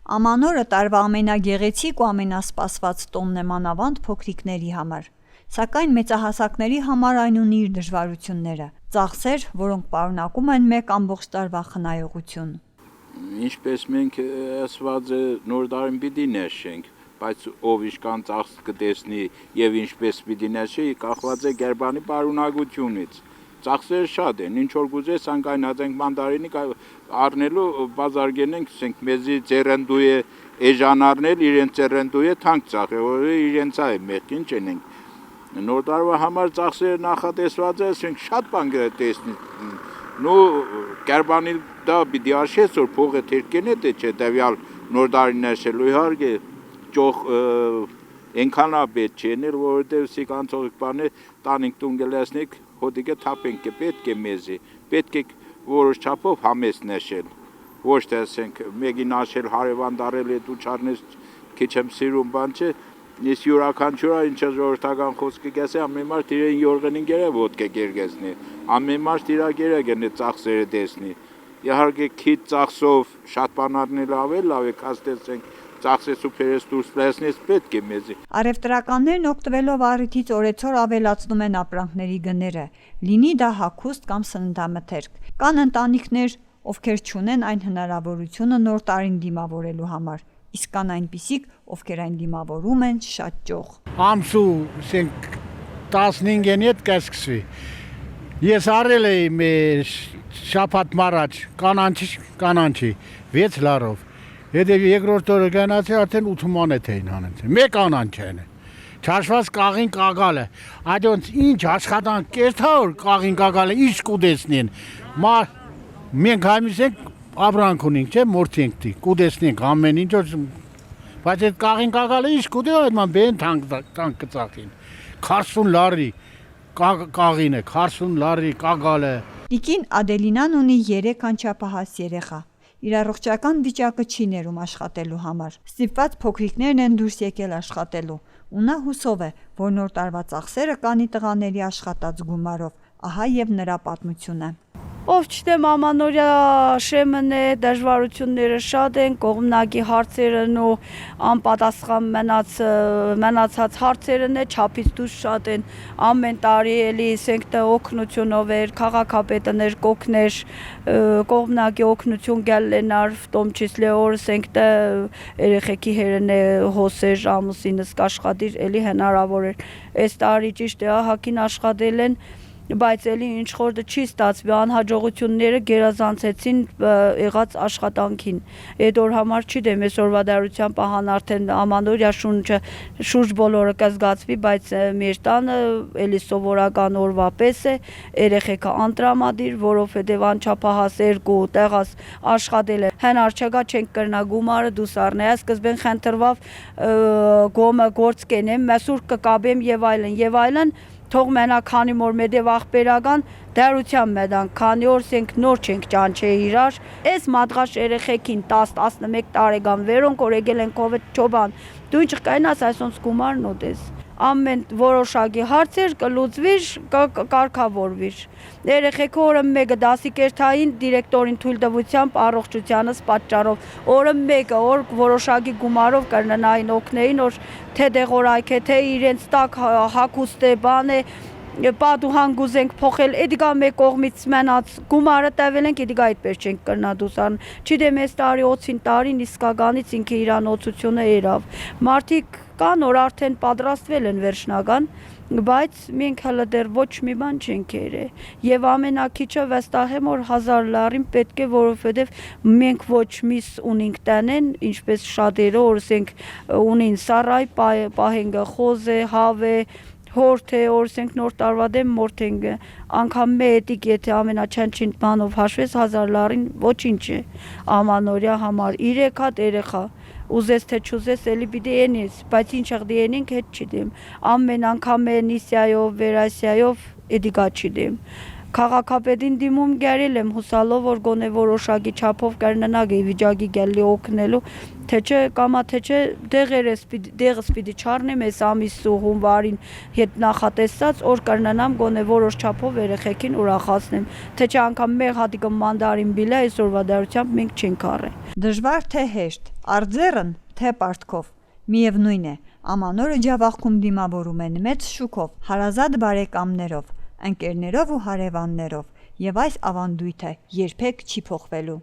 Ամանորը տարվա ամենագեղեցիկ ու ամենասպասված տոնն է մանավանդ փոքրիկների համար, սակայն մեծահասակների համար այն ունի իր դժվարությունները, ծախսեր, որոնք պարունակում են մեկ ամբողջ տարվա խնայողություն։ Ինչպես մենք ասված նոր տարին պիտի ներշենք, բայց ով ինչքան ծախս կտեսնի եւ ինչպես պիտի ներշի, կախված է Գերբանի պարունակությունից։ Ծախսերը շատ են, ինչ որ գուզես անկայնած ենք մանդարինի առնելու բազար գնենք, ասենք մեզի ծերնդու է էժան առնել, իրենց ծերնդու է թանկ ծախը, որ իրենց է մեղք ինչ ենք։ Նոր տարվա համար ծախսերը նախատեսված է, ասենք շատ բան կտեսնի։ Նու Գերբանի դա պիտի արշես որ փողը թերքեն է թե չէ տվյալ նոր տարին ներշելու իհարկե ճոխ այնքան է պետք չէ ներ, որովհետև սիկ անցողիկ բան է տանինք տուն գլեսնիկ հոտիկը թափենք է պետք է մեզի, պետք է որոշ չափով համես նշել, ոչ թե ասենք մեկին աշել հարևան դարել է դու չարնես քիչ եմ սիրում բան չէ, ես յուրաքանչյուր ինչ ժողովրդական խոսքը կասի ամեն մարդ իրեն յորղենին գերը ոտքը գերգեսնի, ամեն մարդ իր գերը գնե ծախսերը տեսնի, իհարկե քիչ ծախսով շատ բան առնել ավել լավ է, կաստեցենք ծախսես ու փերես դուրս լեսնես պետք է մեզի։ Առևտրականներն օգտվելով առիթից օրեցօր ավելացնում են ապրանքների գները, լինի դա հագուստ կամ սննդամթերք։ Կան ընտանիքներ, ովքեր չունեն այն հնարավորությունը նոր տարին դիմավորելու համար, իսկ կան այնպիսիք, ովքեր այն դիմավորում են շատ ճոխ։ Ամսու 15-ին հետ կսկսվի։ Ես արել էի մեր շաբաթ մարաջ կանանչի 6 լարով։ Եթե երկրորդ օրը գնացի արդեն 8 մանեթ էին հանեցին։ Մեկ անան չեն։ Չաշված կաղին կագալ է։ Այդոնց ինչ աշխատանք կերթավոր կաղին կագալ է, ինչ կուդեսնին։ Մենք համիս ենք ապրանք ունենք, չէ՞, մորթինք կուդեսնենք ամեն ինչ որ բայց այդ կաղին կագալ է, ինչ կուդե այդ ման բեն թանկ կծախին։ 40 լարի կաղին է, 40 լարի կագալ է։ Տիկին Ադելինան ունի 3 անչափահաս երեխա։ Իր առողջական վիճակը չի ներում աշխատելու համար։ Ստիպված փոքրիկներն են դուրս եկել աշխատելու, ու նա հուսով է, որ նոր տարվա ծախսերը կանի տղաների աշխատած գումարով, ահա եւ նրա պատմությունը։ Ով չտեմ ամանորյա շեմն է, դժվարությունները շատ են, կողմնակի հարցերն ու անպատասխան մնացած հարցերն է, չափից դուրս շատ են, ամեն տարի էլի սենք թե օգնությունով էր, քաղաքապետներ կօգներ, կողմնակի օգնություն գալենար, в том числе օր սենք թե երեխեքի հերն է հոսեր, ամուսինս կաշխատիր, էլի հնարավոր էր, այս տարի ճիշտ է ահագին աշխատել են, բայց էլի ինչ խորը չի ստացվի անհաջողությունները գերազանցեցին եղած աշխատանքին։ Այդ օր համար չի դեմ այսօրվա դարությամբ ահան արդեն ամանորյա շունչը շուրջ բոլորը կզգացվի, բայց մեր տանը էլի սովորական օրվա պես է, երեխեքը անտրամադիր, որովհետև անչափահաս 2 տեղաս աշխատել է։ Հենար չկա չենք կրնա գումարը դուս առնեա, սկզբեն խնդրվավ գոմը գործ կենեմ, մեսուր կկաբեմ եւ այլն թող մենա քանի որ մեդև աղբերական դարության մեդան քանի օր սենք նոր չենք ճանչե իրար այս մատղաշ երեխեքին 10-11 տարեկան վերոնք որ եկել են կովեդ չոբան դու ինչ կայնաս այսոնց գումարն ուտես ամեն որոշակի հարցեր կլուծվիր կարգավորվիր երեխեքը օրը մեկը դասի կերթային դիրեկտորին թույլտվությամբ առողջությանս պատճառով օրը մեկը օր որոշակի գումարով կրնային օգնեին որ թե դեղորայք է թե իրենց տակ հագուստ է բան է պատուհան գուզենք փոխել էդիկա մեկ կողմից մնաց գումարը տվել ենք էդիկա այդպես չենք կրնա դուսան չի դեմ այս տարի օծին տարին իսկականից ինքը իրան օծությունը երավ մարդիկ կան որ արդեն պատրաստվել են վերջնական բայց մենք հələ դեռ ոչ մի բան չենք երել եւ ամենակիչը վստահ եմ որ 1000 լարին պետք է որովհետեւ մենք ոչ միս ունենք տանեն ինչպես շատերը օրսենք ունին սարայ պահենգը խոզե հավե հորթ է օրսենք նոր տարվա դեմ մորթենք անգամ մետիկ եթե ամենաչանչին բանով հաշվես 1000 լարին ոչինչ է ամանորյա համար 3 հատ երեխա ուզես թե չուզես էլի պիտի ենես բայց ինչ եղդի ենենք հետ չի դեմ ամեն անգամ է նիսյայով վերասյայով էդիկա չի դեմ քաղաքապետին դիմում գարել եմ հուսալով որ գոնե որոշակի չափով կրննագի վիճակի գալի օգնելու թե չէ կամա թե չէ դեղս պիտի չառնեմ այս ամիսու հունվարին հետ նախատեսած օր կրննամ գոնե որոշ չափով երեխեքին ուրախացնեմ թե չէ անգամ մեր հատիկը մանդարին բիլա այսօրվա դարությամբ մենք չենք առել Դժվար թե հեշտ Արձեռն թե պարտքով։ Միևնույն է, ամանորը ջավախքում դիմավորում են մեծ շուկով, հարազատ բարեկամներով, ընկերներով ու հարևաններով, եւ այս ավանդույթը երբեք չի փոխվելու։